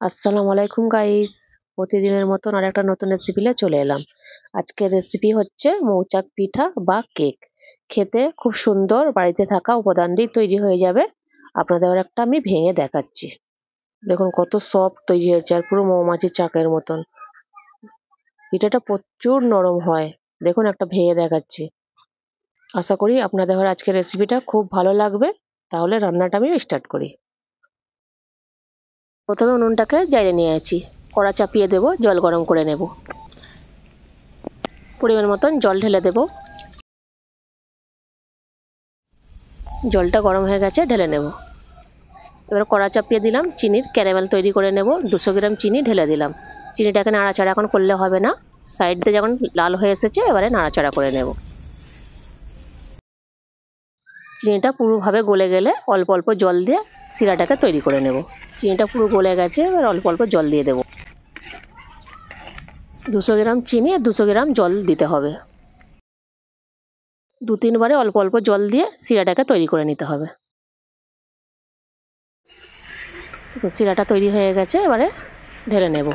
আসসালামু আলাইকুম গাইস, প্রতিদিনের মতন আর একটা নতুন রেসিপি নিয়ে চলে এলাম। আজকের রেসিপি হচ্ছে মৌচাক পিঠা বা কেক। খেতে খুব সুন্দর, বাড়িতে থাকা উপাদান দিয়ে তৈরি হয়ে যাবে। আপনাদের একটা আমি ভেঙে দেখাচ্ছি। দেখুন কত সফট তৈরি হয়েছে, আর পুরো মৌমাছির চাকের মতন। পিঠাটা প্রচুর নরম হয়। দেখুন একটা ভেঙে দেখাচ্ছি। আশা করি আপনাদের আজকের রেসিপিটা খুব ভালো লাগবে। তাহলে রান্নাটা আমি স্টার্ট করি। প্রথমে উনুনটাকে জ্বালিয়ে নিয়েছি, কড়া চাপিয়ে দেব, জল গরম করে নেব। পরিমাণ মতন জল ঢেলে দেব। জলটা গরম হয়ে গেছে, ঢেলে নেব। এবার কড়া চাপিয়ে দিলাম, চিনির ক্যারামেল তৈরি করে নেব। 200 গ্রাম চিনি ঢেলে দিলাম। চিনিটাকে নাড়াচাড়া এখন করলে হবে না, সাইড দিয়ে যখন লাল হয়ে এসেছে এবারে নাড়াচাড়া করে নেব। চিনিটা পুরোভাবে গলে গেলে অল্প অল্প জল দিয়ে শিরাটাকে তৈরি করে নেব। চিনিটা পুরো গলে গেছে, এবার অল্প অল্প জল দিয়ে দেব। 200 গ্রাম চিনি আর 200 গ্রাম জল দিতে হবে। 2-3 বারে অল্প অল্প জল দিয়ে শিরাটাকে তৈরি করে নিতে হবে। শিরাটা তৈরি হয়ে গেছে, এবারে ঢেলে নেব।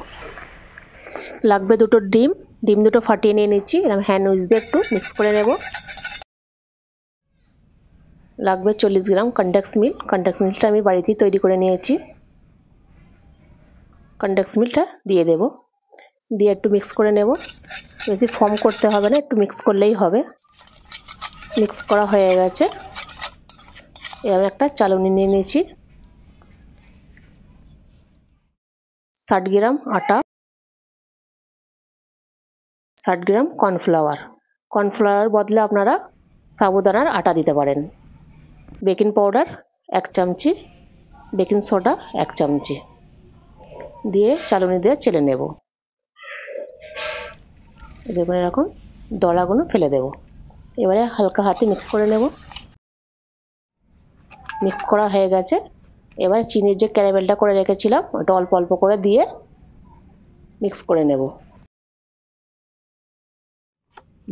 লাগবে 2টো ডিম। ডিম দুটো ফাটিয়ে নিয়ে নিচ্ছি, এরকম হ্যান্ড উইচ দিয়ে একটু মিক্স করে নেব। লাগবে 40 গ্রাম কনডেন্স মিল্ক। কনডেন্স মিল্কটা আমি বাড়িতেই তৈরি করে নিয়েছি। কনডেন্স মিল্কটা দিয়ে দেব, দিয়ে একটু মিক্স করে নেব। বেশি ফর্ম করতে হবে না, একটু মিক্স করলেই হবে। মিক্স করা হয়ে গেছে। এবার একটা চালনি নিয়ে নিয়েছি। 60 গ্রাম আটা, 60 গ্রাম কর্নফ্লাওয়ার। কর্নফ্লাওয়ার বদলে আপনারা সাবুদানার আটা দিতে পারেন। বেকিং পাউডার 1 চামচি, বেকিং সোডা 1 চামচি দিয়ে চালনি দিয়ে চেলে নেব। দেখুন এরকম দলাগুলো ফেলে দেব। এবারে হালকা হাতে মিক্স করে নেব। মিক্স করা হয়ে গেছে। এবার চিনির যে ক্যারামেলটা করে রেখেছিলাম ওটা অল্প অল্প করে দিয়ে মিক্স করে নেব।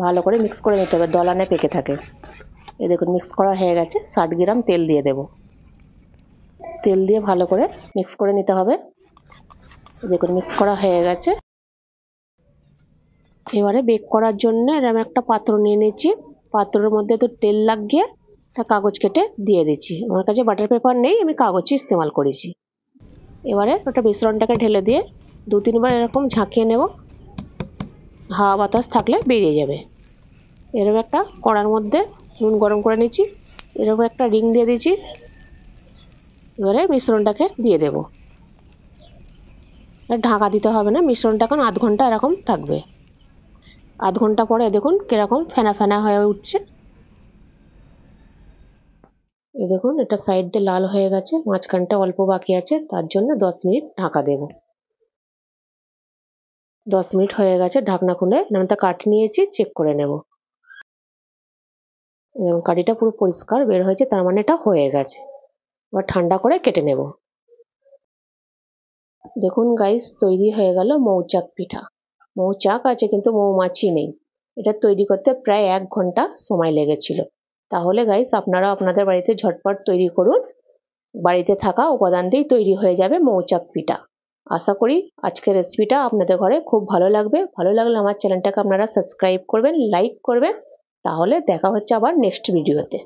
ভালো করে মিক্স করে নিতে হবে, দলা না পেকে থাকে। এই দেখুন মিক্স করা হয়ে গেছে। 60 গ্রাম তেল দিয়ে দেব। তেল দিয়ে ভালো করে মিক্স করে নিতে হবে। দেখুন মিক্স করা হয়ে গেছে। এবারে বেক করার জন্য এরকম একটা পাত্র নিয়ে নিচ্ছি। পাত্রের মধ্যে তো তেল লাগিয়ে একটা কাগজ কেটে দিয়ে দিচ্ছি। আমার কাছে বাটার পেপার নেই, আমি কাগজই ইস্তেমাল করেছি। এবারে ওটা মিশ্রণটাকে ঢেলে দিয়ে 2-3 বার এরকম ঝাঁকিয়ে নেব। হাওয়া বাতাস থাকলে বেরিয়ে যাবে। এরকম একটা কড়ার মধ্যে নুন গরম করে নিচ্ছি, এরকম একটা রিং দিয়ে দিচ্ছি। এবারে মিশ্রণটাকে দিয়ে দেব। ঢাকা দিতে হবে না, মিশ্রণটা এখন আধ ঘন্টা এরকম থাকবে। আধ ঘন্টা পরে দেখুন কিরকম ফেনা ফেনা হয়ে উঠছে। এই দেখুন এটা সাইড দিয়ে লাল হয়ে গেছে, মাঝখানটা অল্প বাকি আছে, তার জন্য 10 মিনিট ঢাকা দেব। 10 মিনিট হয়ে গেছে, ঢাকনা খুলে আমি কাঠি নিয়েছি, চেক করে নেব। কাঠিটা পুরো পরিষ্কার বের হয়েছে, তার মানে এটা হয়ে গেছে। এবার ঠান্ডা করে কেটে নেব। দেখুন গাইস তৈরি হয়ে গেল মৌচাক পিঠা। মৌচাক আছে কিন্তু মৌমাছি নেই। এটা তৈরি করতে প্রায় 1 ঘন্টা সময় লেগেছিল। তাহলে গাইস আপনারা আপনাদের বাড়িতে ঝটপট তৈরি করুন। বাড়িতে থাকা উপাদান দিয়েই তৈরি হয়ে যাবে মৌচাক পিঠা। আশা করি আজকের রেসিপিটা আপনাদের ঘরে খুব ভালো লাগবে। ভালো লাগলে আমার চ্যানেলটাকে আপনারা সাবস্ক্রাইব করবেন, লাইক করবেন। তাহলে দেখা হচ্ছে আবার নেক্সট ভিডিওতে।